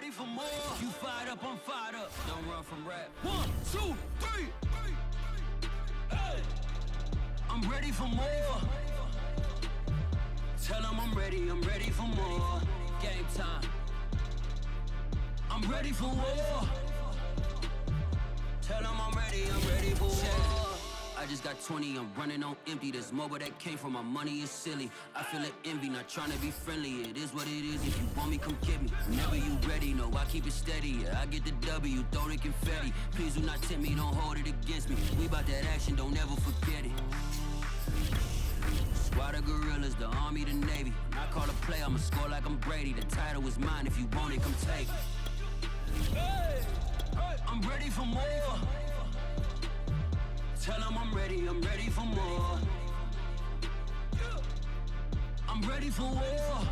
ready for more. You fired up, I'm fired up. Don't run from rap. 1, 2, 3. Hey. I'm ready for more. Tell them I'm ready for more. Game time. I'm ready for war. Tell them I'm ready for war. I just got 20, I'm running on empty. This mobile that came from my money is silly. I feel it envy, not trying to be friendly. It is what it is, if you want me, come get me. Whenever you ready, no, I keep it steady. Yeah, I get the W, throw the confetti. Please do not tempt me, don't hold it against me. We bout that action, don't ever forget it. Squad of gorillas, the army, the navy. When I call a play, I'ma score like I'm Brady. The title is mine, if you want it, come take it. Hey, I'm ready for more. Tell them I'm ready for more. I'm ready for war.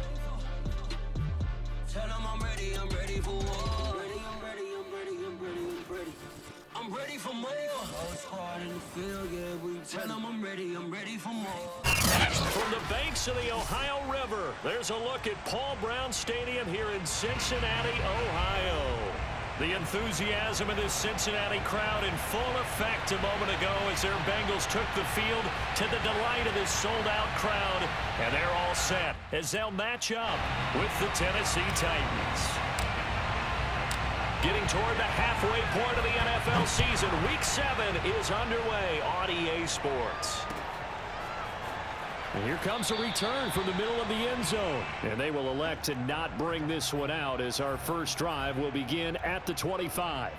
Tell them I'm ready for war. I'm ready for more. Whole squad in the field, yeah, we tell them I'm ready for more. From the banks of the Ohio River, there's a look at Paul Brown Stadium here in Cincinnati, Ohio. The enthusiasm of this Cincinnati crowd in full effect a moment ago as their Bengals took the field to the delight of this sold-out crowd. And they're all set as they'll match up with the Tennessee Titans. Getting toward the halfway point of the NFL season, Week 7 is underway on EA Sports. And here comes a return from the middle of the end zone. And they will elect to not bring this one out as our first drive will begin at the 25.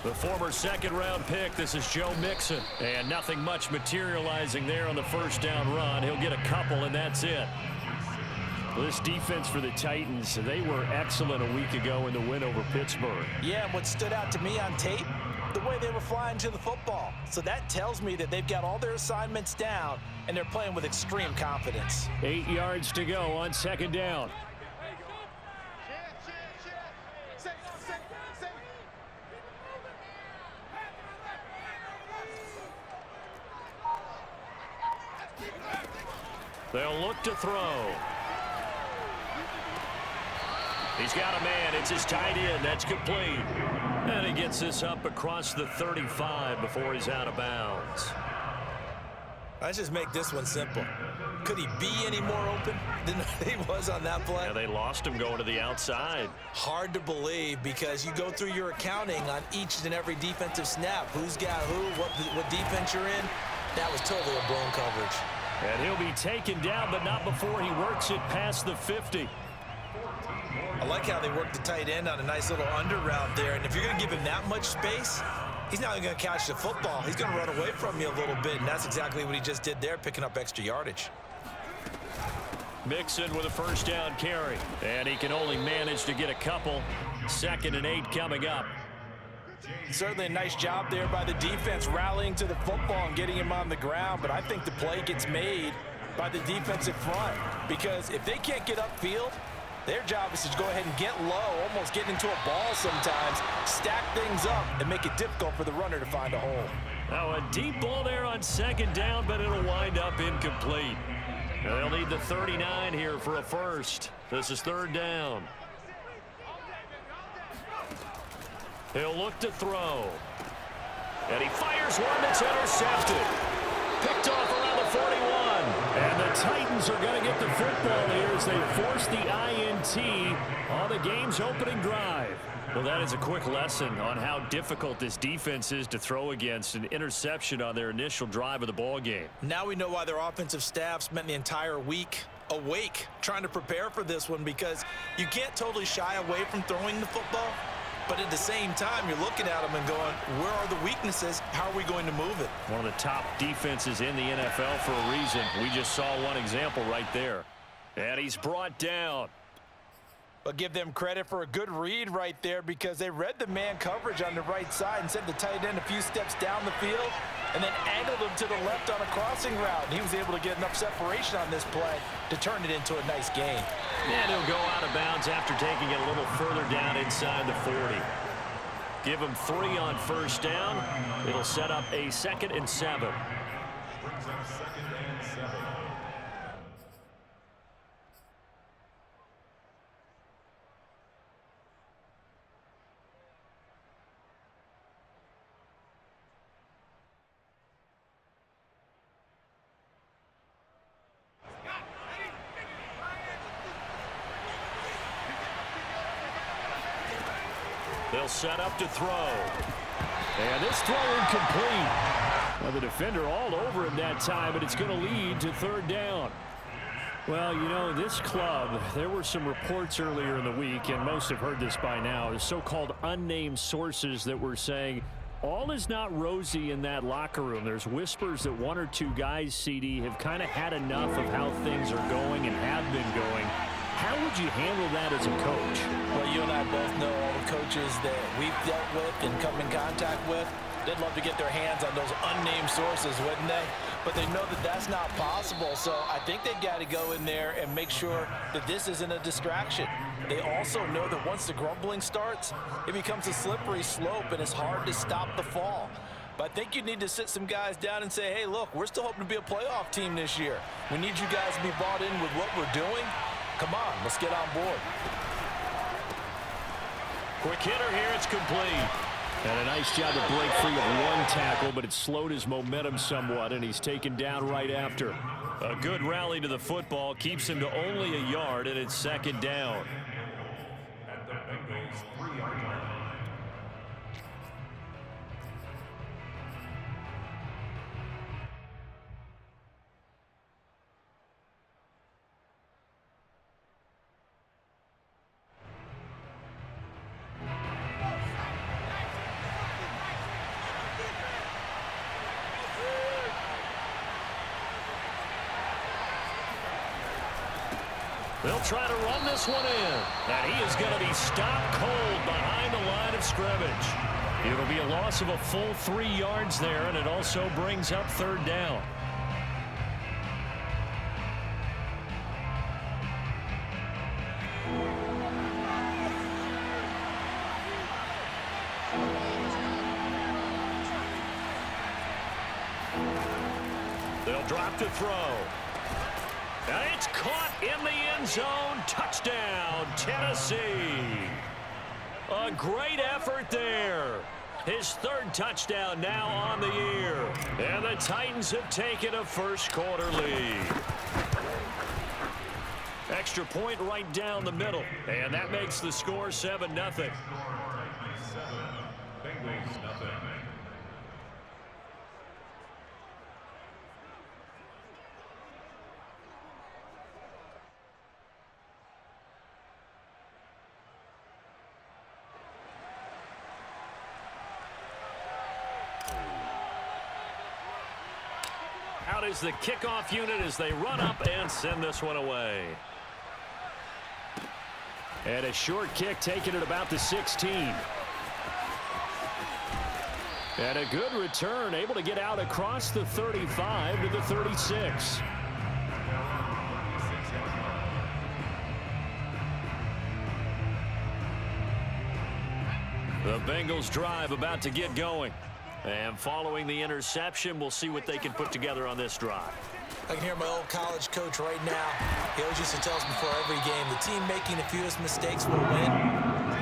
The former second-round pick, this is Joe Mixon. And nothing much materializing there on the first down run. He'll get a couple, and that's it. This defense for the Titans, they were excellent a week ago in the win over Pittsburgh. Yeah, and what stood out to me on tape, the way they were flying to the football. So that tells me that they've got all their assignments down, and they're playing with extreme confidence. 8 yards to go on second down. They'll look to throw. He's got a man. It's his tight end. That's complete. And he gets this up across the 35 before he's out of bounds. Let's just make this one simple. Could he be any more open than he was on that play? Yeah, they lost him going to the outside. Hard to believe because you go through your accounting on each and every defensive snap. Who's got who, what defense you're in. That was totally a blown coverage. And he'll be taken down, but not before he works it past the 50. I like how they work the tight end on a nice little under route there. And if you're going to give him that much space, he's not even going to catch the football. He's going to run away from you a little bit, and that's exactly what he just did there, picking up extra yardage. Mixon with a first down carry. And he can only manage to get a couple. 2nd and 8 coming up. Certainly a nice job there by the defense rallying to the football and getting him on the ground, but I think the play gets made by the defensive front because if they can't get upfield, their job is to go ahead and get low, almost get into a ball sometimes, stack things up, and make it difficult for the runner to find a hole. Now a deep ball there on second down, but it'll wind up incomplete. Now they'll need the 39 here for a first. This is 3rd down. He'll look to throw. And he fires one that's intercepted. Picked off around the 41. And the Titans are going to get the football here as they force the INT on the game's opening drive. Well, that is a quick lesson on how difficult this defense is to throw against. An interception on their initial drive of the ball game. Now we know why their offensive staff spent the entire week awake trying to prepare for this one because you can't totally shy away from throwing the football. But at the same time, you're looking at them and going, where are the weaknesses? How are we going to move it? One of the top defenses in the NFL for a reason. We just saw one example right there. And he's brought down. But give them credit for a good read right there because they read the man coverage on the right side and sent the tight end a few steps down the field and then angled him to the left on a crossing route. And he was able to get enough separation on this play to turn it into a nice gain. And he'll go out of bounds after taking it a little further down inside the 40. Give him 3 on first down. It'll set up a 2nd and 7. They'll set up to throw. And this throw incomplete. Well, the defender all over him that time, but it's going to lead to 3rd down. Well, you know, this club, there were some reports earlier in the week, and most have heard this by now, the so-called unnamed sources that were saying all is not rosy in that locker room. There's whispers that 1 or 2 guys, CD, have kind of had enough of how things are going and have been going. How would you handle that as a coach? Well, you and I both know all the coaches that we've dealt with and come in contact with. They'd love to get their hands on those unnamed sources, wouldn't they? But they know that that's not possible, so I think they've got to go in there and make sure that this isn't a distraction. They also know that once the grumbling starts, it becomes a slippery slope, and it's hard to stop the fall. But I think you need to sit some guys down and say, hey, look, we're still hoping to be a playoff team this year. We need you guys to be bought in with what we're doing. Come on, let's get on board. Quick hitter here, it's complete. And a nice job to break free of 1 tackle, but it slowed his momentum somewhat, and he's taken down right after. A good rally to the football keeps him to only a yard, and it's 2nd down. At the Bengals 3-yard line. They'll try to run this one in. And he is going to be stopped cold behind the line of scrimmage. It'll be a loss of a full 3 yards there, and it also brings up 3rd down. They'll drop to throw. And it's caught in the end zone. Touchdown, Tennessee. A great effort there. His 3rd touchdown now on the year. And the Titans have taken a first-quarter lead. Extra point right down the middle. And that makes the score 7-0. Bengals nothing. Out is the kickoff unit as they run up and send this one away. And a short kick taken at about the 16. And a good return, able to get out across the 35 to the 36. The Bengals drive about to get going. And following the interception, we'll see what they can put together on this drive. I can hear my old college coach right now. He always used to tell us before every game, the team making the fewest mistakes will win.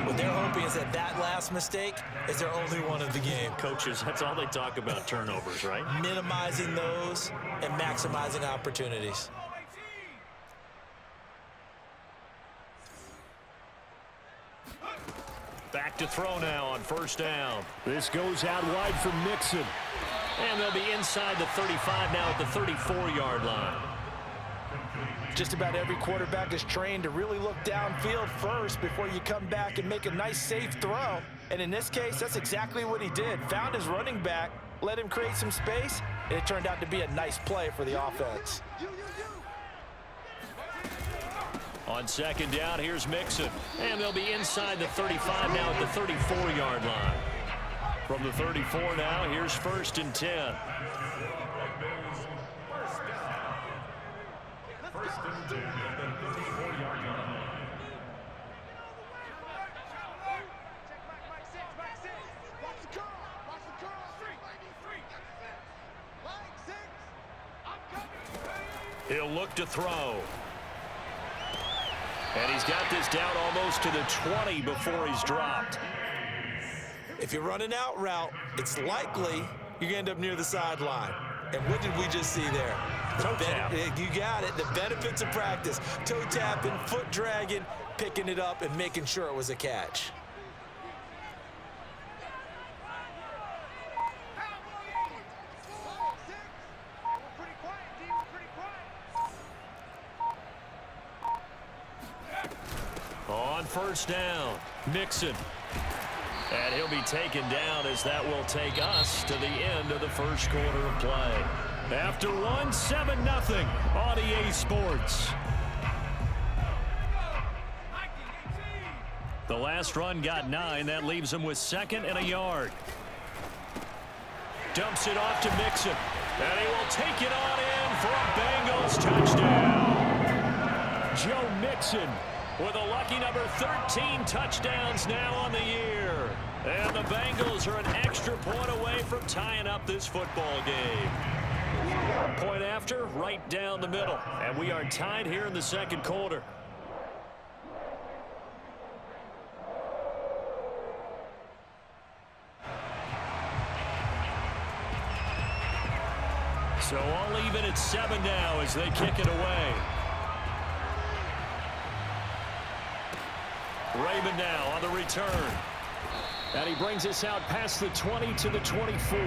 What they're hoping is that that last mistake is their only one of the game. Coaches, that's all they talk about, turnovers, right? Minimizing those and maximizing opportunities. Back to throw now on first down. This goes out wide for Mixon. And they'll be inside the 35 now at the 34-yard line. Just about every quarterback is trained to really look downfield first before you come back and make a nice, safe throw. And in this case, that's exactly what he did. Found his running back, let him create some space, and it turned out to be a nice play for the offense. On second down, here's Mixon. And they'll be inside the 35 now at the 34-yard line. From the 34 now, here's 1st and 10. First and 10 at the 34-yard line. He'll look to throw. And he's got this down almost to the 20 before he's dropped. If you're running out route, it's likely you're going to end up near the sideline. And what did we just see there? Toe tap. You got it. The benefits of practice. Toe tapping, foot dragging, picking it up, and making sure it was a catch. On first down, Mixon. And he'll be taken down as that will take us to the end of the first quarter of play. After one, 7-0 on EA Sports. The last run got 9. That leaves him with 2nd and a yard. Dumps it off to Mixon. And he will take it on in for a Bengals touchdown. Joe Mixon with a lucky number 13 touchdowns now on the year. And the Bengals are an extra point away from tying up this football game. Point after, right down the middle. And we are tied here in the second quarter. So all even at 7 now as they kick it away. Raymond now on the return. And he brings us out past the 20 to the 24.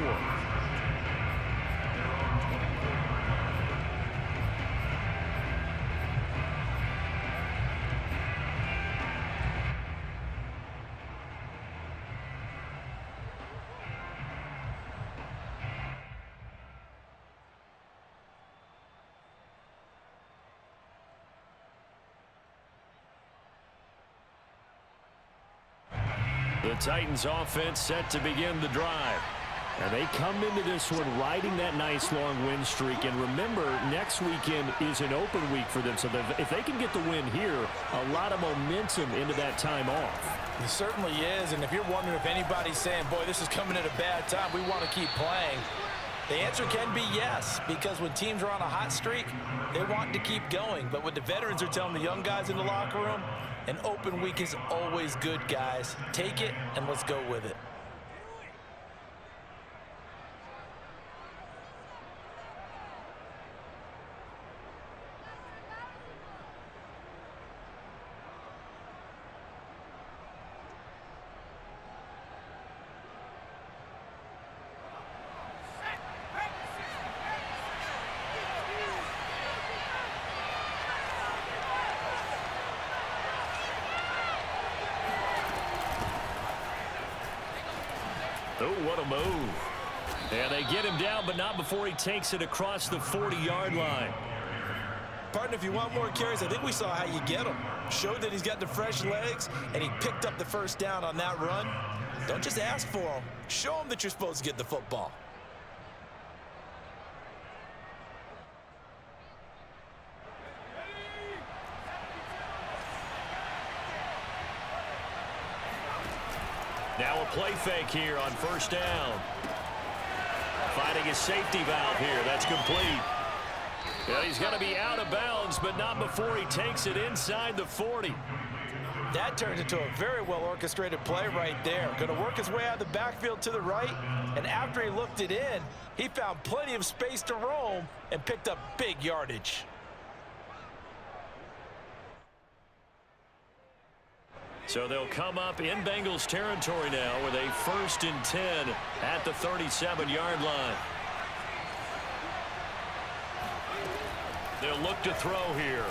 The Titans offense set to begin the drive. And they come into this one riding that nice long win streak. And remember, next weekend is an open week for them. So if they can get the win here, a lot of momentum into that time off. It certainly is. And if you're wondering if anybody's saying, boy, this is coming at a bad time, we want to keep playing, the answer can be yes, because when teams are on a hot streak, they want to keep going. But what the veterans are telling the young guys in the locker room, an open week is always good, guys. Take it and let's go with it. Oh, what a move. And they get him down, but not before he takes it across the 40-yard line. Partner, if you want more carries, I think we saw how you get him. Showed that he's got the fresh legs, and he picked up the first down on that run. Don't just ask for him. Show him that you're supposed to get the football. Now a play fake here on first down. Finding a safety valve here. That's complete. Yeah, he's going to be out of bounds, but not before he takes it inside the 40. That turned into a very well-orchestrated play right there. Going to work his way out of the backfield to the right, and after he looked it in, he found plenty of space to roam and picked up big yardage. So they'll come up in Bengals territory now with a 1st and 10 at the 37-yard line. They'll look to throw here.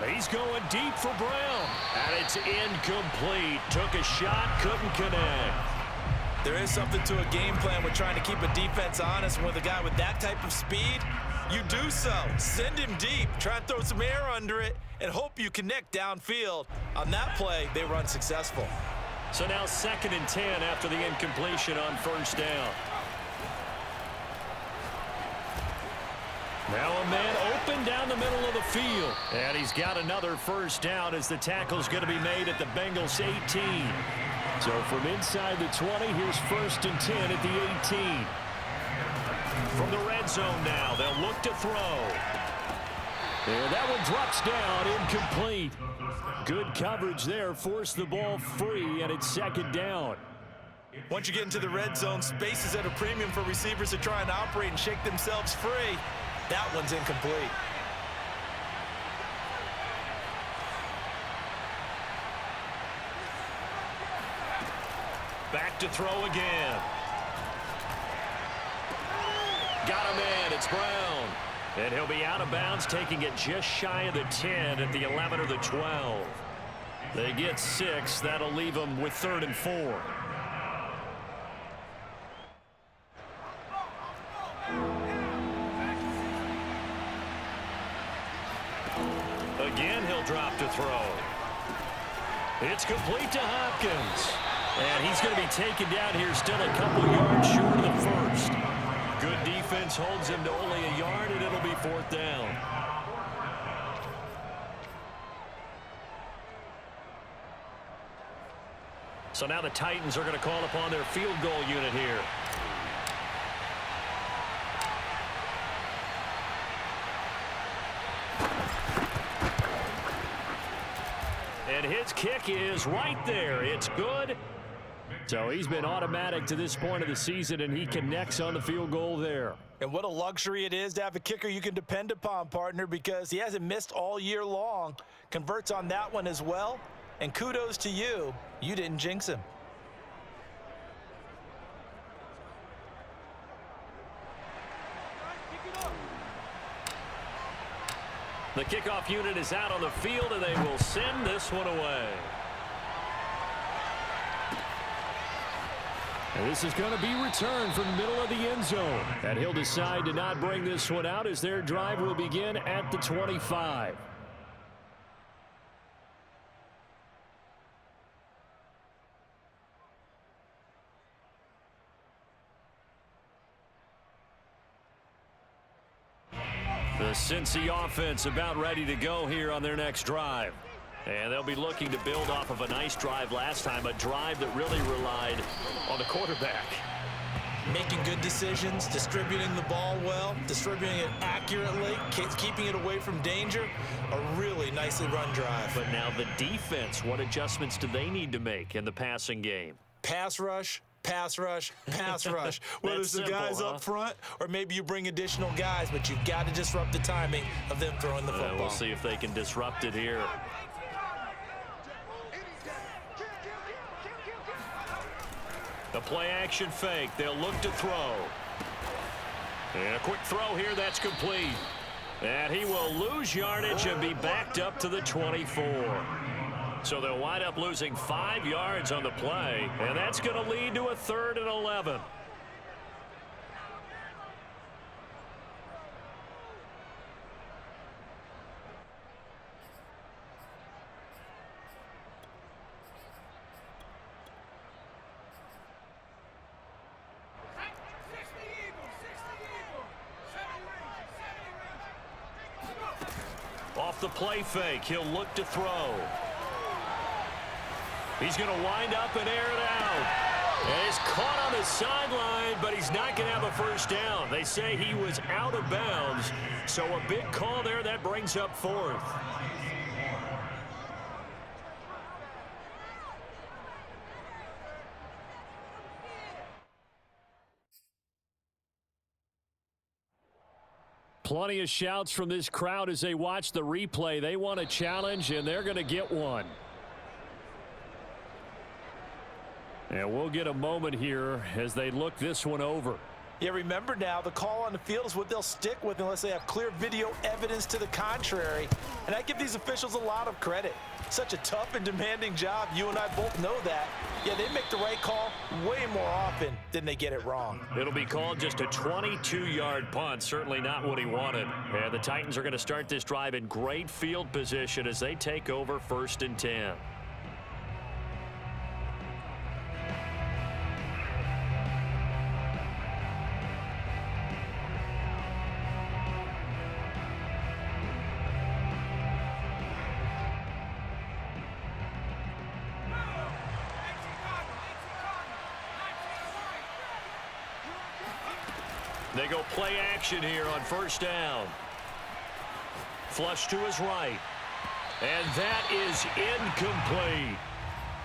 He's going deep for Brown. And it's incomplete. Took a shot, couldn't connect. There is something to a game plan with trying to keep a defense honest. With a guy with that type of speed, you do so. Send him deep. Try and throw some air under it and hope you connect downfield. On that play, they were unsuccessful. So now 2nd and 10 after the incompletion on 1st down. Now a man open down the middle of the field. And he's got another 1st down as the tackle's going to be made at the Bengals 18. So from inside the 20, here's 1st and 10 at the 18. From the red zone now, they'll look to throw. And that one drops down, incomplete. Good coverage there, forced the ball free, and it's 2nd down. Once you get into the red zone, space is at a premium for receivers to try and operate and shake themselves free. That one's incomplete. Back to throw again. Got him in. It's Brown. And he'll be out of bounds, taking it just shy of the 10 at the 11 or the 12. They get 6. That'll leave them with 3rd and 4. Again, he'll drop to throw. It's complete to Hopkins. And he's going to be taken down here, still a couple yards short of the 1st. Good defense holds him to only a yard, and it'll be 4th down. So now the Titans are going to call upon their field goal unit here. And his kick is right there. It's good. So he's been automatic to this point of the season, and he connects on the field goal there. And what a luxury it is to have a kicker you can depend upon, partner, because he hasn't missed all year long. Converts on that one as well. And kudos to you. You didn't jinx him. The kickoff unit is out on the field, and they will send this one away. And this is going to be returned from the middle of the end zone. And he'll decide to not bring this one out as their drive will begin at the 25. The Cincy offense about ready to go here on their next drive. And they'll be looking to build off of a nice drive last time, a drive that really relied on the quarterback. Making good decisions, distributing the ball well, distributing it accurately, keeping it away from danger. A really nicely run drive. But now the defense, what adjustments do they need to make in the passing game? Pass rush, pass rush, pass rush. Whether it's the guys up front or maybe you bring additional guys, but you've got to disrupt the timing of them throwing the football. We'll see if they can disrupt it here. The play action fake. They'll look to throw. And a quick throw here. That's complete. And he will lose yardage and be backed up to the 24. So they'll wind up losing 5 yards on the play. And that's going to lead to a 3rd and 11. Off the play fake, he'll look to throw. He's going to wind up and air it out. And he's caught on the sideline, but he's not going to have a 1st down. They say he was out of bounds, so a big call there. That brings up 4th. Plenty of shouts from this crowd as they watch the replay. They want a challenge, and they're going to get one. And we'll get a moment here as they look this one over. Yeah, remember now, the call on the field is what they'll stick with unless they have clear video evidence to the contrary. And I give these officials a lot of credit. Such a tough and demanding job. You and I both know that. Yeah, they make the right call way more often than they get it wrong. It'll be called just a 22-yard punt. Certainly not what he wanted. And the Titans are going to start this drive in great field position as they take over 1st and 10. They go play action here on 1st down. Flush to his right. And that is incomplete.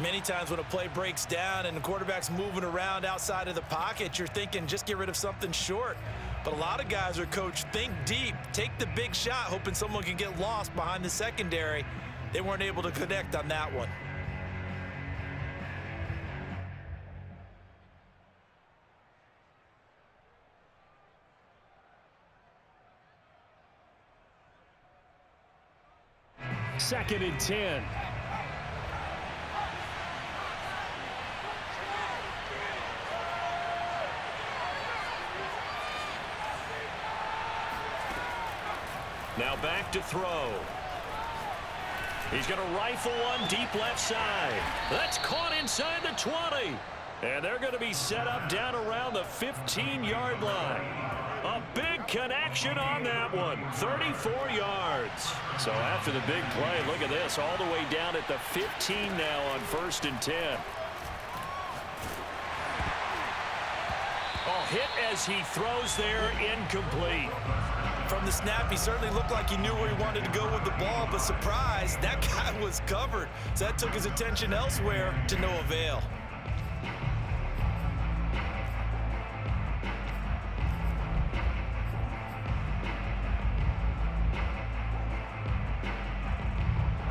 Many times when a play breaks down and the quarterback's moving around outside of the pocket, you're thinking just get rid of something short. But a lot of guys are coached, think deep, take the big shot, hoping someone can get lost behind the secondary. They weren't able to connect on that one. Second and 10. Now back to throw. He's going to rifle one deep left side. That's caught inside the 20. And they're going to be set up down around the 15-yard line. A big connection on that one. 34 yards. So after the big play, look at this. All the way down at the 15 now on 1st and 10. Oh, hit as he throws there, incomplete. From the snap, he certainly looked like he knew where he wanted to go with the ball, but surprise, that guy was covered. So that took his attention elsewhere to no avail.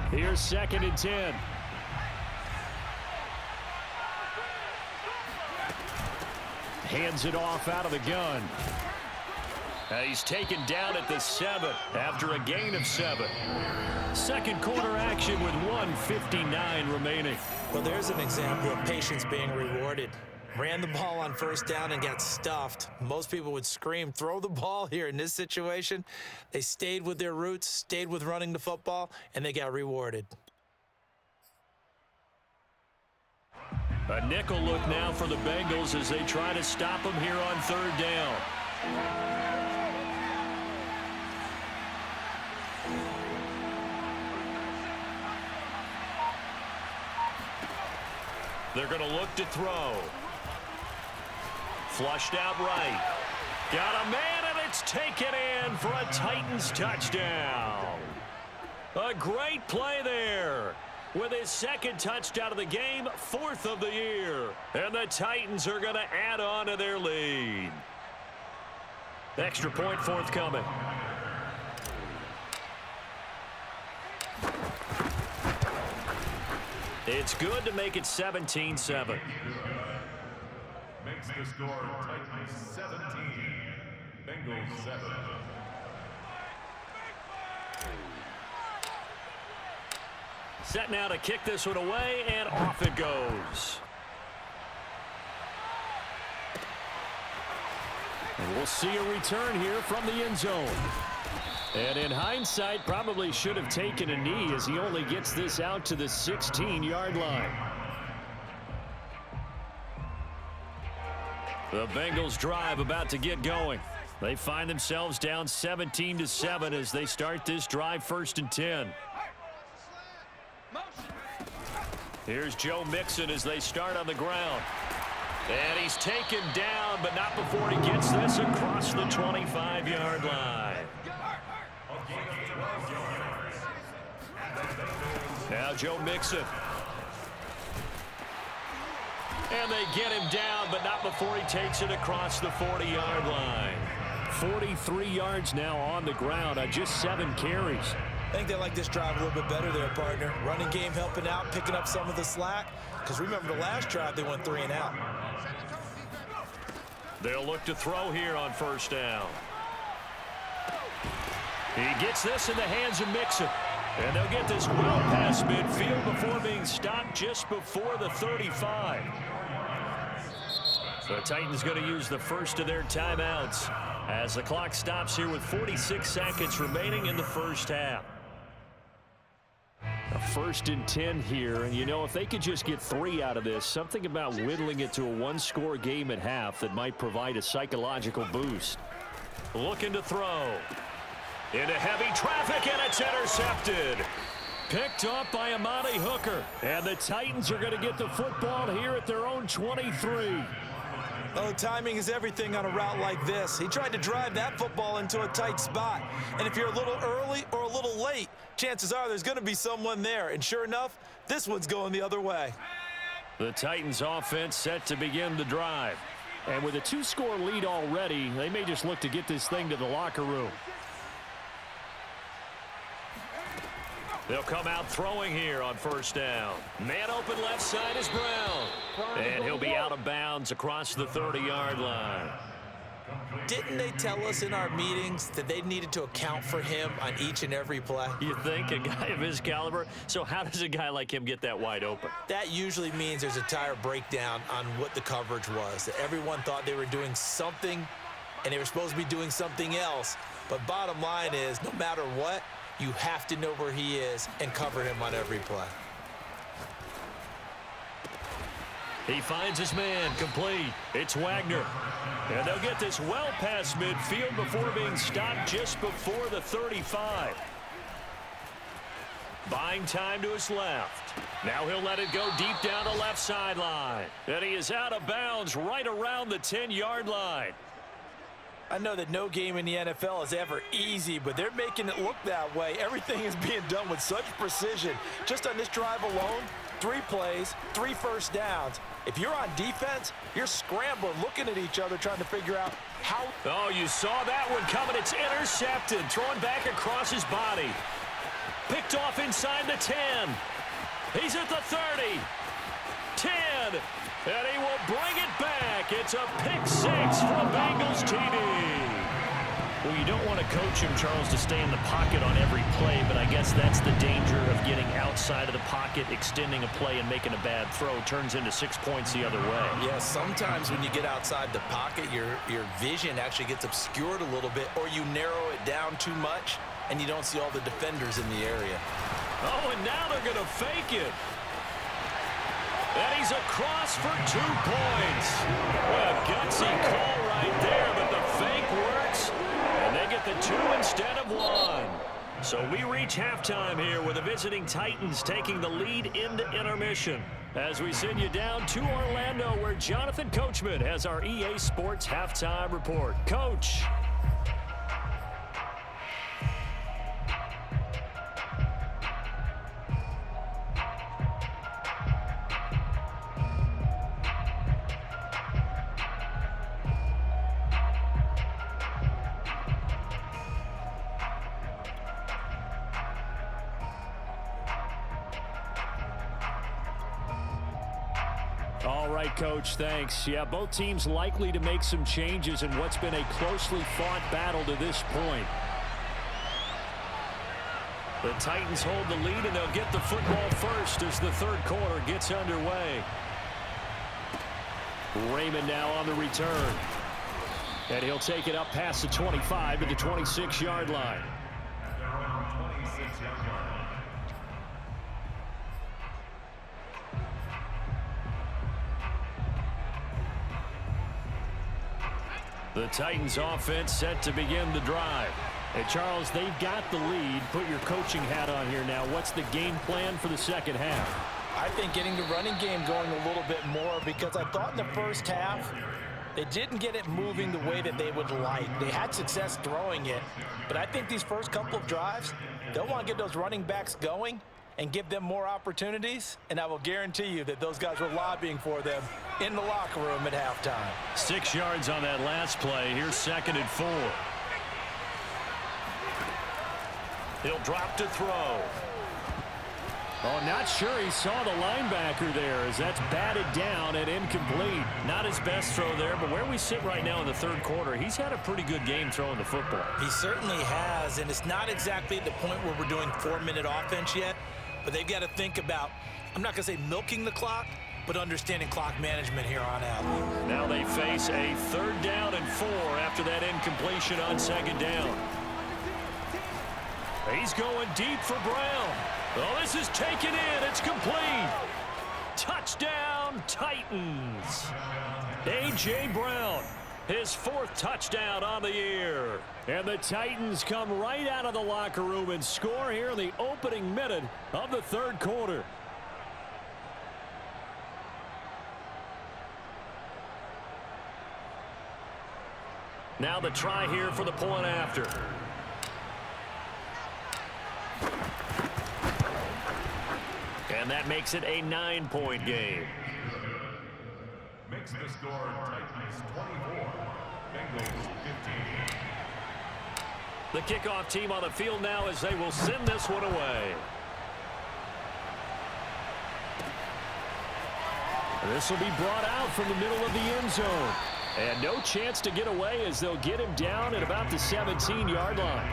Here's 2nd and 10. Hands it off out of the gun. He's taken down at the 7 after a gain of 7. Second quarter action with 1:59 remaining. Well, there's an example of patience being rewarded. Ran the ball on 1st down and got stuffed. Most people would scream, throw the ball here. In this situation, they stayed with their roots, stayed with running the football, and they got rewarded. A nickel look now for the Bengals as they try to stop them here on 3rd down. They're going to look to throw. Flushed out right. Got a man, and it's taken in for a Titans touchdown. A great play there. With his 2nd touchdown of the game, 4th of the year. And the Titans are going to add on to their lead. Extra point forthcoming. It's good to make it 17-7. Makes the score Titans 17, Bengals 7. Set now to kick this one away, and off it goes. And we'll see a return here from the end zone. And in hindsight, probably should have taken a knee as he only gets this out to the 16-yard line. The Bengals drive about to get going. They find themselves down 17-7 as they start this drive 1st and 10. Here's Joe Mixon as they start on the ground. And he's taken down, but not before he gets this across the 25-yard line. Now Joe Mixon. And they get him down, but not before he takes it across the 40-yard line. 43 yards now on the ground on just 7 carries. I think they like this drive a little bit better there, partner. Running game helping out, picking up some of the slack. Because remember the last drive, they went 3 and out. They'll look to throw here on first down. He gets this in the hands of Mixon. And they'll get this well past midfield before being stopped just before the 35. The Titans going to use the first of their timeouts as the clock stops here with 46 seconds remaining in the first half. A 1st and 10 here, and you know, if they could just get 3 out of this, something about whittling it to a one-score game at half that might provide a psychological boost. Looking to throw. Into heavy traffic, and it's intercepted. Picked up by Amani Hooker. And the Titans are going to get the football here at their own 23. Oh, timing is everything on a route like this. He tried to drive that football into a tight spot. And if you're a little early or a little late, chances are there's going to be someone there. And sure enough, this one's going the other way. The Titans offense set to begin the drive. And with a 2-score lead already, they may just look to get this thing to the locker room. They'll come out throwing here on first down. Man open left side is Brown. And he'll be out of bounds across the 30-yard line. Didn't they tell us in our meetings that they needed to account for him on each and every play? You think, a guy of his caliber? So how does a guy like him get that wide open? That usually means there's a tire breakdown on what the coverage was. That everyone thought they were doing something, and they were supposed to be doing something else. But bottom line is, no matter what, you have to know where he is and cover him on every play. He finds his man, complete. It's Wagner. And they'll get this well past midfield before being stopped just before the 35. Buying time to his left. Now he'll let it go deep down the left sideline. And he is out of bounds right around the 10-yard line. I know that no game in the NFL is ever easy, but they're making it look that way. Everything is being done with such precision. Just on this drive alone, 3 plays, 3 first downs. If you're on defense, you're scrambling, looking at each other, trying to figure out how. Oh, you saw that one coming. It's intercepted. Thrown back across his body. Picked off inside the 10. He's at the 30. 10. And he will bring it back. It's a pick-6 from Bengals TD. Well, you don't want to coach him, Charles, to stay in the pocket on every play, but I guess that's the danger of getting outside of the pocket, extending a play, and making a bad throw. Turns into 6 points the other way. Yeah, sometimes when you get outside the pocket, your vision actually gets obscured a little bit, or you narrow it down too much, and you don't see all the defenders in the area. Oh, and now they're going to fake it. And he's across for 2 points. What a gutsy call right there, but the fake works. And they get the 2 instead of 1. So we reach halftime here with the visiting Titans taking the lead into intermission. As we send you down to Orlando, where Jonathan Coachman has our EA Sports halftime report. Coach. All right, Coach, thanks. Yeah, both teams likely to make some changes in what's been a closely fought battle to this point. The Titans hold the lead, and they'll get the football first as the third quarter gets underway. Raymond now on the return. And he'll take it up past the 25 to the 26-yard line. The Titans offense set to begin the drive. Hey, Charles, they've got the lead. Put your coaching hat on here now. What's the game plan for the second half? I think getting the running game going a little bit more, because I thought in the first half they didn't get it moving the way that they would like. They had success throwing it, but I think these first couple of drives, they'll want to get those running backs going and give them more opportunities, and I will guarantee you that those guys were lobbying for them in the locker room at halftime. 6 yards on that last play. Here's 2nd and 4. He'll drop to throw. Oh, not sure he saw the linebacker there as that's batted down and incomplete. Not his best throw there, but where we sit right now in the third quarter, he's had a pretty good game throwing the football. He certainly has, and it's not exactly at the point where we're doing 4-minute offense yet, but they've got to think about, I'm not going to say milking the clock, but understanding clock management here on out. Now they face a 3rd down and 4 after that incompletion on 2nd down. He's going deep for Brown. Oh, this is taken in. It's complete. Touchdown, Titans. A.J. Brown, his 4th touchdown on the year. And the Titans come right out of the locker room and score here in the opening minute of the 3rd quarter. Now the try here for the point after. And that makes it a 9-point game. Makes the score Titans 24, Bengals 15. The kickoff team on the field now as they will send this one away. This will be brought out from the middle of the end zone. And no chance to get away as they'll get him down at about the 17-yard line.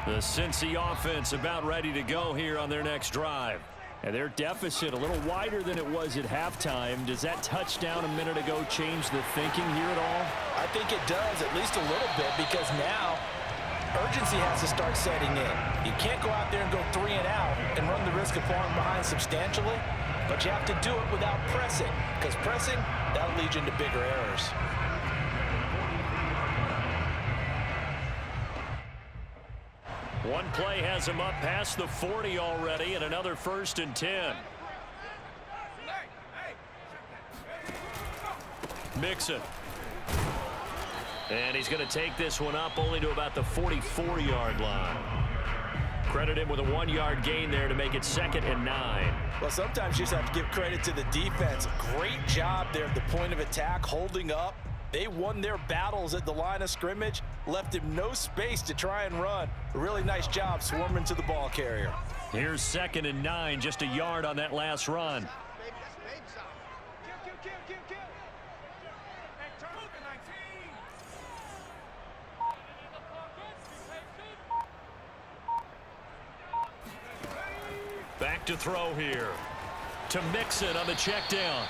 The Cincy offense about ready to go here on their next drive. And their deficit a little wider than it was at halftime. Does that touchdown a minute ago change the thinking here at all? I think it does, at least a little bit, because now urgency has to start setting in. You can't go out there and go 3 and out and run the risk of falling behind substantially, but you have to do it without pressing, because pressing, that'll lead you into bigger errors. One play has him up past the 40 already, and another 1st and 10. Mixon. And he's going to take this one up only to about the 44-yard line. Credit him with a 1-yard gain there to make it 2nd and 9. Well, sometimes you just have to give credit to the defense. Great job there at the point of attack, holding up. They won their battles at the line of scrimmage, left him no space to try and run. A really nice job swarming to the ball carrier. Here's 2nd and 9, just a yard on that last run. Back to throw here. To Mixon on the check down.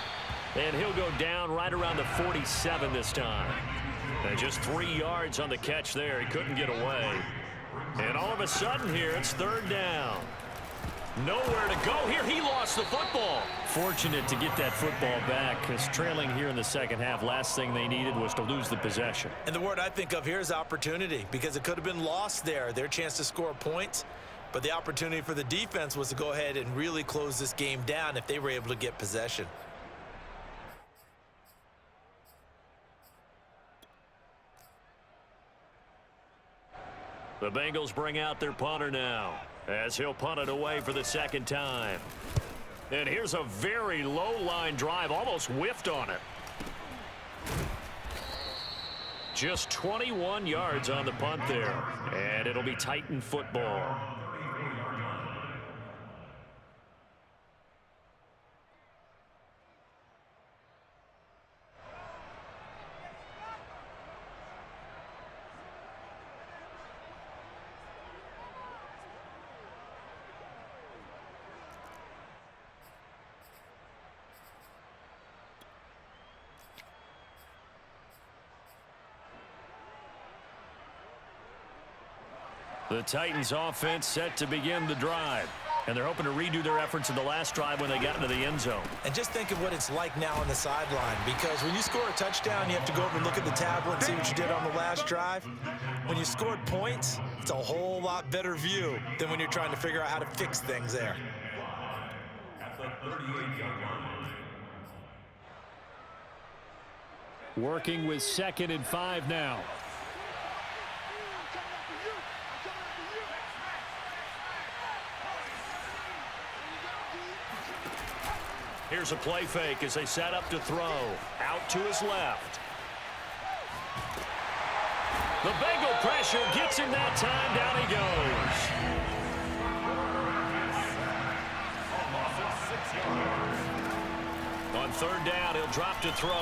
And he'll go down right around the 47 this time. And just 3 yards on the catch there. He couldn't get away. And all of a sudden here, it's 3rd down. Nowhere to go here. He lost the football. Fortunate to get that football back, because trailing here in the second half, last thing they needed was to lose the possession. And the word I think of here is opportunity, because it could have been lost there. Their chance to score points. But the opportunity for the defense was to go ahead and really close this game down if they were able to get possession. The Bengals bring out their punter now as he'll punt it away for the 2nd time. And here's a very low line drive, almost whiffed on it. Just 21 yards on the punt there, and it'll be Titan football. The Titans offense set to begin the drive. And they're hoping to redo their efforts in the last drive when they got into the end zone. And just think of what it's like now on the sideline, because when you score a touchdown, you have to go over and look at the tablet and see what you did on the last drive. When you scored points, it's a whole lot better view than when you're trying to figure out how to fix things there. At the 38-yard line. Working with 2nd and 5 now. Here's a play fake as they set up to throw. Out to his left. The Bengal pressure gets him that time. Down he goes. On third down, he'll drop to throw.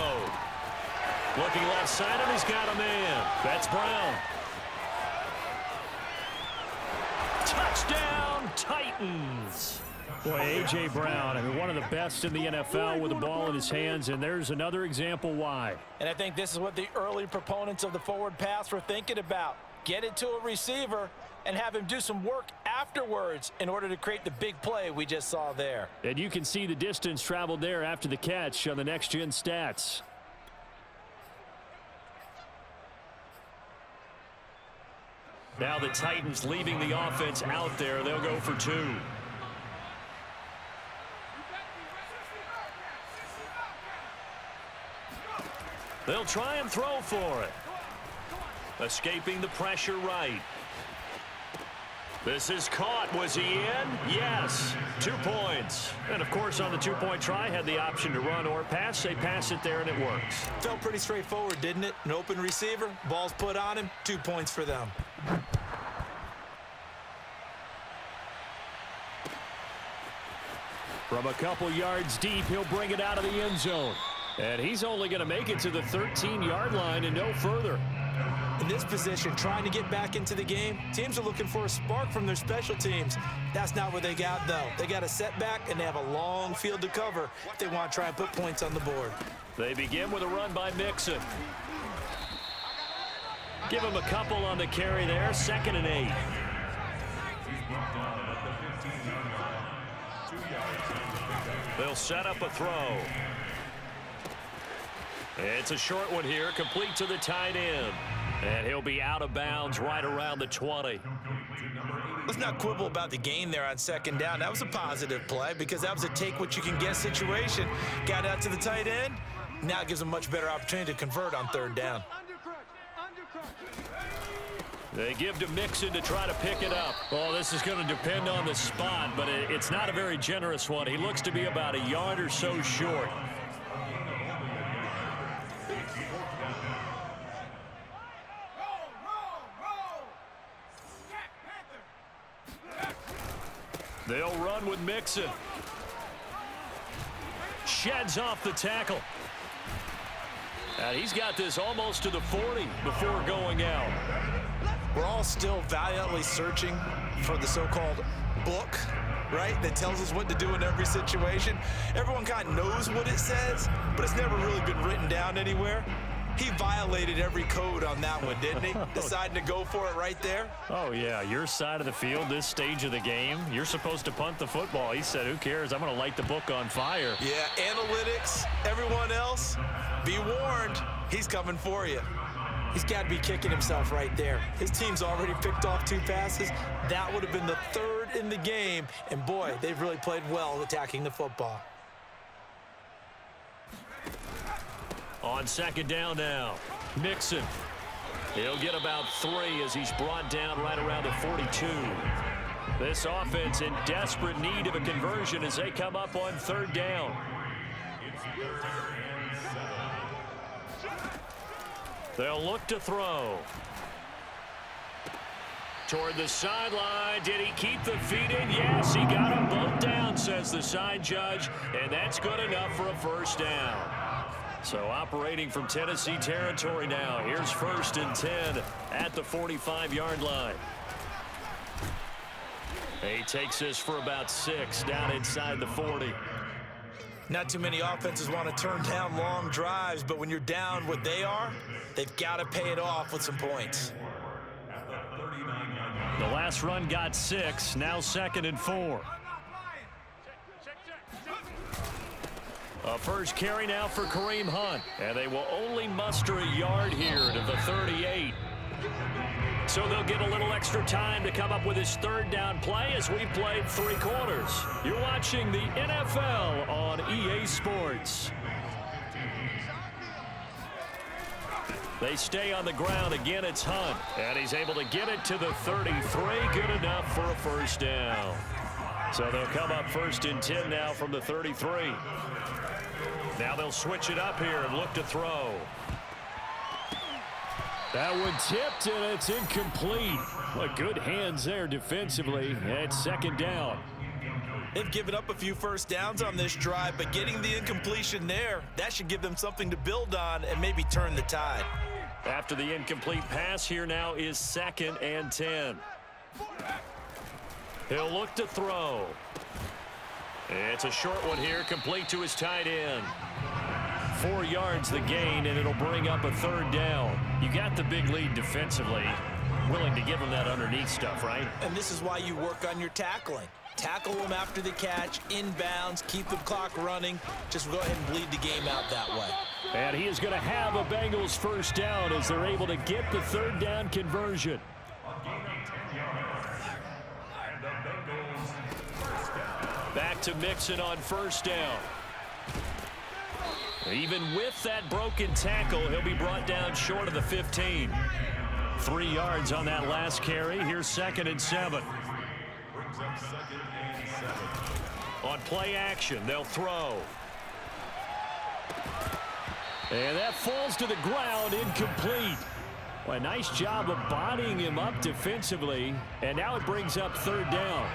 Looking left side, and he's got a man. That's Brown. Touchdown, Titans. Boy, A.J. Brown, I mean, one of the best in the NFL with the ball in his hands, and there's another example why. And I think this is what the early proponents of the forward pass were thinking about. Get it to a receiver and have him do some work afterwards in order to create the big play we just saw there. And you can see the distance traveled there after the catch on the next-gen stats. Now the Titans leaving the offense out there. They'll go for 2. They'll try and throw for it. Escaping the pressure right. This is caught. Was he in? Yes. 2 points. And, of course, on the 2-point try, had the option to run or pass. They pass it there, and it works. Felt pretty straightforward, didn't it? An open receiver, ball's put on him, 2 points for them. From a couple yards deep, he'll bring it out of the end zone. And he's only going to make it to the 13-yard line and no further. In this position, trying to get back into the game, teams are looking for a spark from their special teams. That's not what they got, though. They got a setback, and they have a long field to cover if they want to try and put points on the board. They begin with a run by Mixon. Give him a couple on the carry there. 2nd and 8. They'll set up a throw. It's a short one here, complete to the tight end. And he'll be out of bounds right around the 20. Let's not quibble about the gain there on 2nd down. That was a positive play because that was a take-what-you-can-get situation. Got out to the tight end. Now it gives them a much better opportunity to convert on 3rd down. They give to Mixon to try to pick it up. Oh, this is going to depend on the spot, but it's not a very generous one. He looks to be about a yard or so short. They'll run with Mixon. Sheds off the tackle. And he's got this almost to the 40 before going out. We're all still valiantly searching for the so-called book, right, that tells us what to do in every situation. Everyone kind of knows what it says, but it's never really been written down anywhere. He violated every code on that one, didn't he? Deciding to go for it right there. Oh, yeah, your side of the field, this stage of the game, you're supposed to punt the football. He said, who cares? I'm going to light the book on fire. Yeah, analytics, everyone else, be warned, he's coming for you. He's got to be kicking himself right there. His team's already picked off 2 passes. That would have been the 3rd in the game. And, boy, they've really played well attacking the football. On 2nd down now, Mixon. He'll get about 3 as he's brought down right around the 42. This offense in desperate need of a conversion as they come up on 3rd down. They'll look to throw. Toward the sideline. Did he keep the feet in? Yes, he got them both down, says the side judge, and that's good enough for a 1st down. So operating from Tennessee territory now. Here's 1st and 10 at the 45-yard line. He takes this for about 6 down inside the 40. Not too many offenses want to turn down long drives, but when you're down what they are, they've got to pay it off with some points. The last run got 6, now 2nd and 4. A first carry now for Kareem Hunt, and they will only muster a yard here to the 38. So they'll get a little extra time to come up with his 3rd down play as we've played 3 quarters. You're watching the NFL on EA Sports. They stay on the ground. Again, it's Hunt, and he's able to get it to the 33. Good enough for a 1st down. So they'll come up 1st and 10 now from the 33. Now they'll switch it up here and look to throw. That one tipped, and it's incomplete. Well, good hands there defensively, and it's second down. They've given up a few first downs on this drive, but getting the incompletion there, that should give them something to build on and maybe turn the tide. After the incomplete pass, here now is 2nd and 10. He'll look to throw. It's a short one here, complete to his tight end. 4 yards the gain, and it'll bring up a 3rd down. You got the big lead defensively. Willing to give them that underneath stuff, right? And this is why you work on your tackling. Tackle them after the catch, inbounds, keep the clock running. Just go ahead and bleed the game out that way. And he is going to have a Bengals 1st down as they're able to get the 3rd down conversion. Back to Mixon on 1st down. Even with that broken tackle, he'll be brought down short of the 15. 3 yards on that last carry. Here's 2nd and 7. On play action, they'll throw. And that falls to the ground, incomplete. Well, a nice job of bodying him up defensively, and now it brings up 3rd down.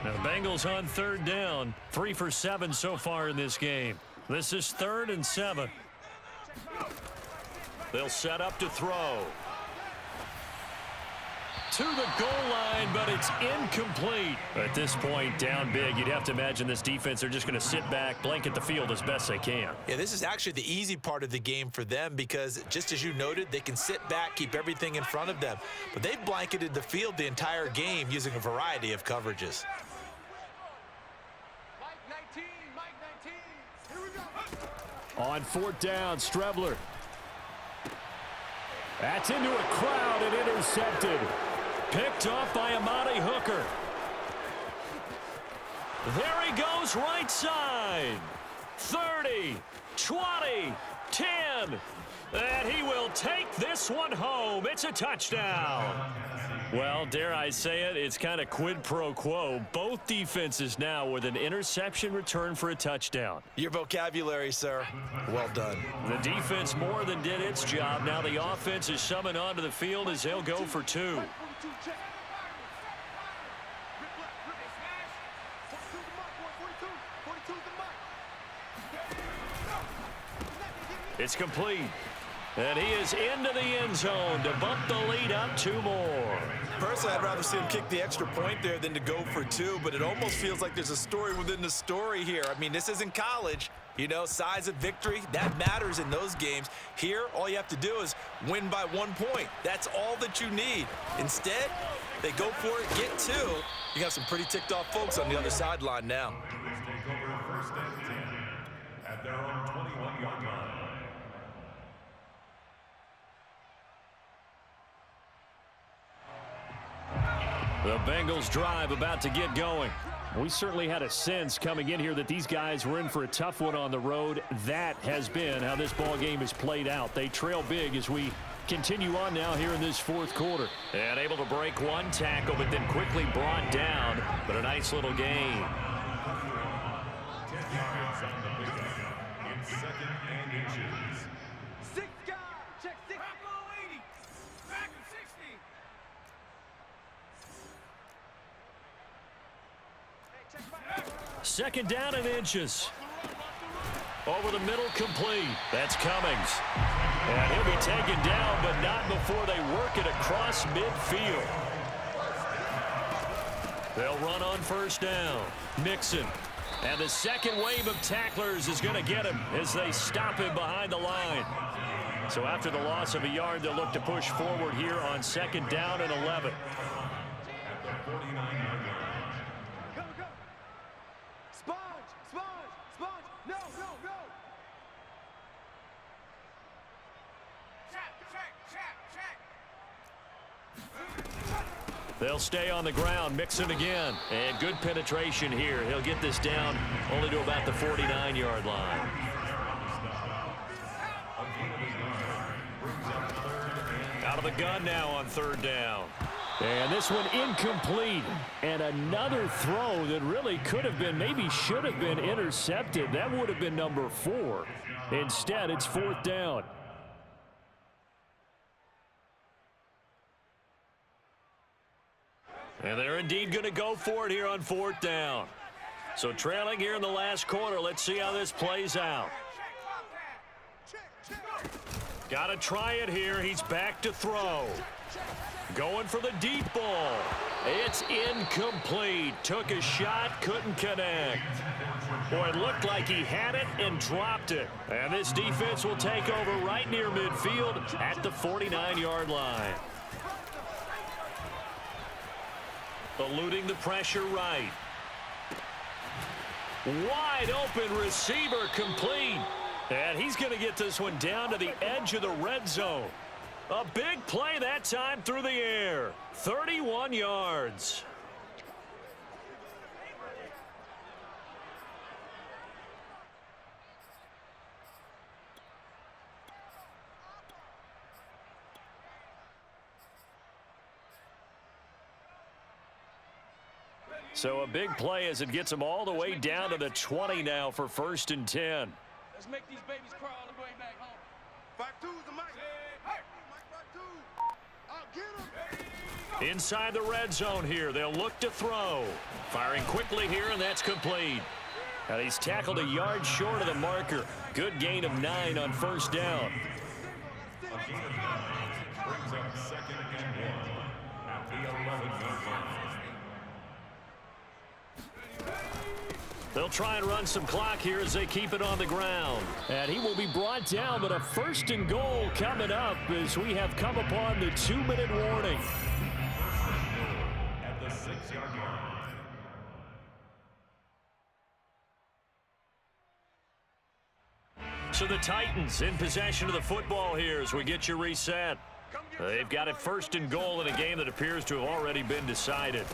Now the Bengals on 3rd down, 3 for 7 so far in this game. This is 3rd and 7. They'll set up to throw. To the goal line, but it's incomplete. At this point, down big, you'd have to imagine this defense, they're just going to sit back, blanket the field as best they can. Yeah, this is actually the easy part of the game for them because, just as you noted, they can sit back, keep everything in front of them. But they've blanketed the field the entire game using a variety of coverages. On 4th down, Strebler. That's into a crowd and intercepted. Picked off by Amani Hooker. There he goes, right side. 30, 20, 10. And he will take this one home. It's a touchdown. Well, dare I say it, it's kind of quid pro quo. Both defenses now with an interception return for a touchdown. Your vocabulary, sir. Well done. The defense more than did its job. Now the offense is summoned onto the field as they'll go for 2. It's complete. And he is into the end zone to bump the lead up 2 more. Personally, I'd rather see him kick the extra point there than to go for 2, but it almost feels like there's a story within the story here. I mean, this isn't college. You know, size of victory, that matters in those games. Here, all you have to do is win by 1 point. That's all that you need. Instead, they go for it, get 2. You got some pretty ticked off folks on the other sideline now. Take over 1st and 10 at their own 21-yard line. The Bengals drive about to get going. We certainly had a sense coming in here that these guys were in for a tough one on the road. That has been how this ball game has played out. They trail big as we continue on now here in this 4th quarter. And able to break 1 tackle, but then quickly brought down. But a nice little gain. 10 yards on the pickup. It's 2nd and inches. 6 guys, check 6. Back 80. Back 60. 2nd down and inches. Over the middle, complete. That's Cummings. And he'll be taken down, but not before they work it across midfield. They'll run on 1st down. Mixon. And the second wave of tacklers is going to get him as they stop him behind the line. So after the loss of a yard, they'll look to push forward here on 2nd down and 11. At the 49-yard line. Go, go. Sponge, sponge, sponge. No, no, no. They'll stay on the ground. Mixon again. And good penetration here. He'll get this down only to about the 49-yard line. Out of the gun now on 3rd down. And this one incomplete. And another throw that really could have been, maybe should have been intercepted. That would have been number 4. Instead, it's 4th down. And they're indeed going to go for it here on 4th down. So trailing here in the last quarter. Let's see how this plays out. Got to try it here. He's back to throw. Going for the deep ball. It's incomplete. Took a shot, couldn't connect. Boy, it looked like he had it and dropped it. And this defense will take over right near midfield at the 49-yard line. Eluding the pressure right. Wide open receiver complete. And he's going to get this one down to the edge of the red zone. A big play that time through the air. 31 yards. So a big play as it gets them all the way down to the 20 now for 1st and 10. Let's make these babies crawl all the way back home. 5-2's the mic. Hey, Mike 5-2. I'll get him. Inside the red zone here. They'll look to throw. Firing quickly here, and that's complete. And he's tackled a yard short of the marker. Good gain of 9 on 1st down. Brings up 2nd and 1 at the 11-yard line. They'll try and run some clock here as they keep it on the ground. And he will be brought down, but a 1st and goal coming up as we have come upon the 2-minute warning. At the 6-yard line. So the Titans in possession of the football here as we get you reset. They've got it 1st and goal in a game that appears to have already been decided.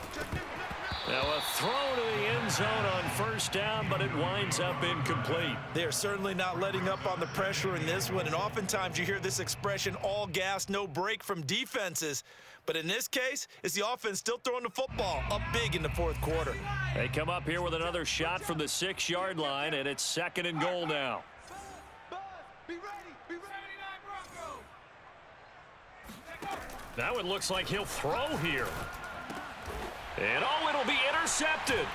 Now a throw to the end zone on 1st down, but it winds up incomplete. They're certainly not letting up on the pressure in this one, and oftentimes you hear this expression, all gas, no break from defenses. But in this case, it's the offense still throwing the football up big in the 4th quarter. They come up here with another shot from the 6-yard line, and it's 2nd and goal now. Be ready. Be ready. Now it looks like he'll throw here. And oh, it'll be intercepted.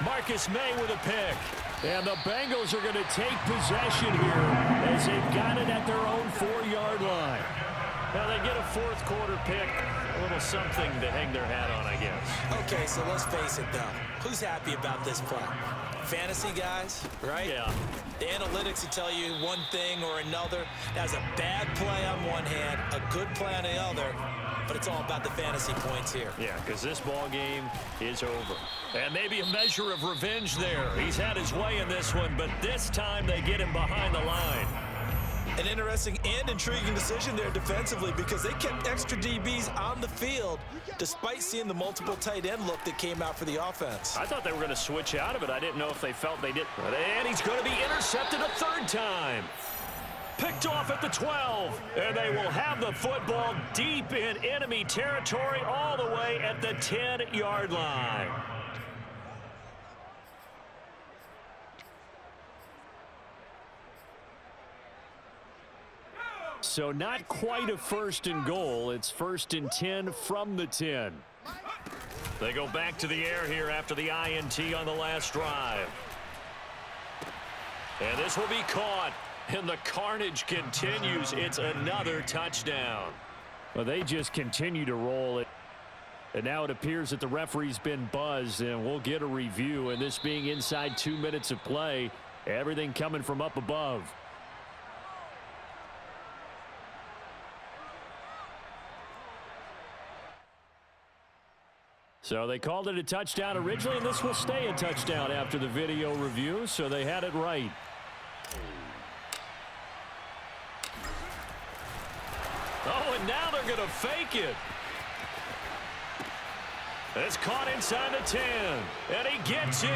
Marcus May with a pick. And the Bengals are going to take possession here as they've got it at their own 4-yard line. Now they get a 4th quarter pick. A little something to hang their hat on, I guess. Okay, so let's face it, though. Who's happy about this play? Fantasy guys, right? Yeah. The analytics will tell you one thing or another. That's a bad play on one hand, a good play on the other. But it's all about the fantasy points here. Yeah, because this ball game is over. And maybe a measure of revenge there. He's had his way in this one, but this time they get him behind the line. An interesting and intriguing decision there defensively because they kept extra DBs on the field despite seeing the multiple tight end look that came out for the offense. I thought they were going to switch out of it. I didn't know if they felt they did. And he's going to be intercepted a 3rd time. Picked off at the 12, and they will have the football deep in enemy territory all the way at the 10-yard line. So not quite a 1st and goal. It's 1st and 10 from the 10. They go back to the air here after the INT on the last drive. And this will be caught. And the carnage continues. It's another touchdown. Well, they just continue to roll it. And now it appears that the referee's been buzzed, and we'll get a review. And this being inside 2 minutes of play, everything coming from up above. So they called it a touchdown originally, and this will stay a touchdown after the video review, so they had it right. Oh, and now they're going to fake it. It's caught inside the 10, and he gets in.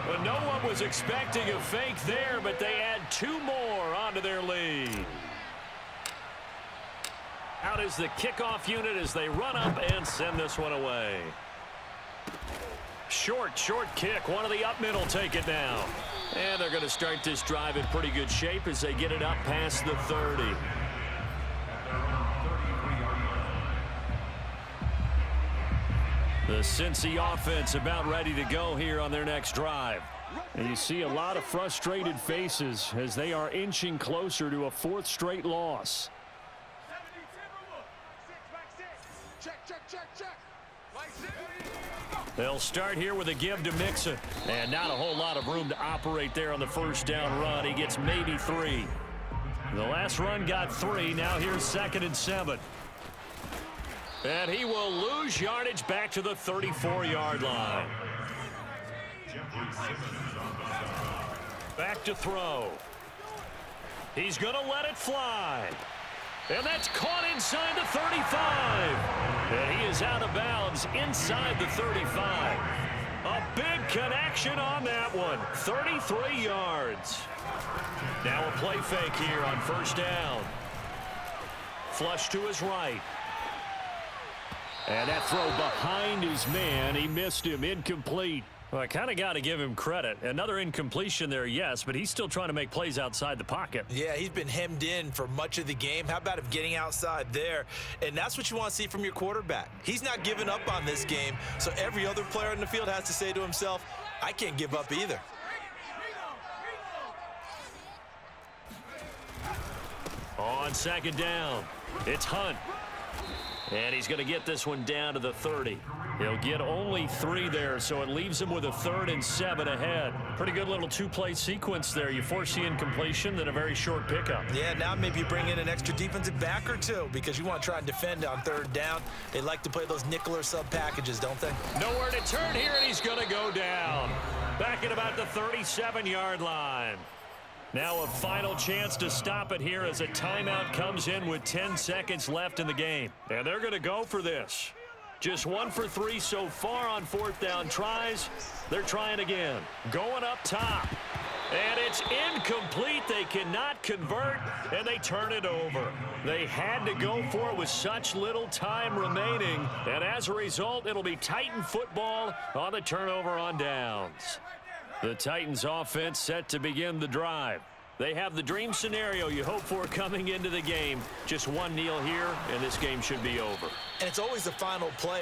Well, no one was expecting a fake there, but they add 2 more onto their lead. Out is the kickoff unit as they run up and send this one away. Short kick. One of the up middle take it now. And they're going to start this drive in pretty good shape as they get it up past the 30. The Cincy offense about ready to go here on their next drive. And you see a lot of frustrated faces as they are inching closer to a 4th straight loss. They'll start here with a give to Mixon. And not a whole lot of room to operate there on the first down run. He gets maybe 3. The last run got 3. Now here's 2nd and 7. And he will lose yardage back to the 34-yard line. Back to throw. He's going to let it fly. And that's caught inside the 35. And he is out of bounds inside the 35. A big connection on that one. 33 yards. Now a play fake here on first down. Flush to his right. And that throw behind his man. He missed him. Incomplete. Well, I kind of got to give him credit. Another incompletion there, yes, but he's still trying to make plays outside the pocket. Yeah, he's been hemmed in for much of the game. How about him getting outside there? And that's what you want to see from your quarterback. He's not giving up on this game, so every other player in the field has to say to himself, I can't give up either. On 2nd down, it's Hunt. And he's going to get this one down to the 30. He'll get only 3 there, so it leaves him with a 3rd and 7 ahead. Pretty good little 2-play sequence there. You force the incompletion, then a very short pickup. Yeah, now maybe you bring in an extra defensive back or 2 because you want to try and defend on 3rd down. They like to play those nickel or sub packages, don't they? Nowhere to turn here, and he's going to go down. Back at about the 37-yard line. Now a final chance to stop it here as a timeout comes in with 10 seconds left in the game. And they're going to go for this. Just 1 for 3 so far on 4th down tries. They're trying again. Going up top. And it's incomplete. They cannot convert, and they turn it over. They had to go for it with such little time remaining. And as a result, it'll be Titan football on the turnover on downs. The Titans offense set to begin the drive. They have the dream scenario you hope for coming into the game. Just one kneel here, and this game should be over. And it's always the final play.